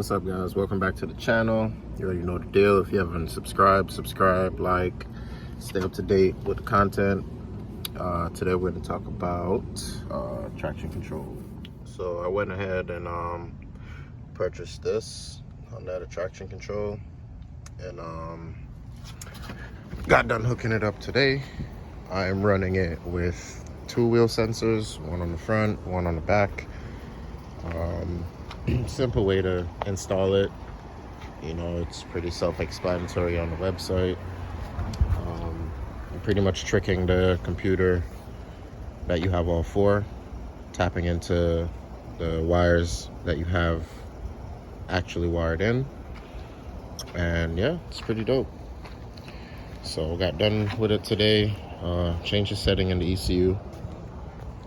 What's up, guys? Welcome back to the channel. You already know the deal. If you haven't subscribed, like, stay up to date with the content. Today we're going to talk about traction control. So I went ahead and purchased this Hondata traction control, and got done hooking it up today. I am running it with two wheel sensors, one on the front, one on the back. Simple way to install it. You know, it's pretty self-explanatory on the website. You're pretty much tricking the computer that you have all four, tapping into the wires that you have actually wired in, and yeah, it's pretty dope. So got done with it today, changed the setting in the ECU,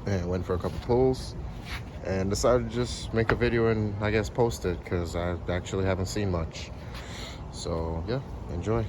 and went for a couple pulls, and decided to just make a video and I guess post it because I actually haven't seen much. So yeah, enjoy.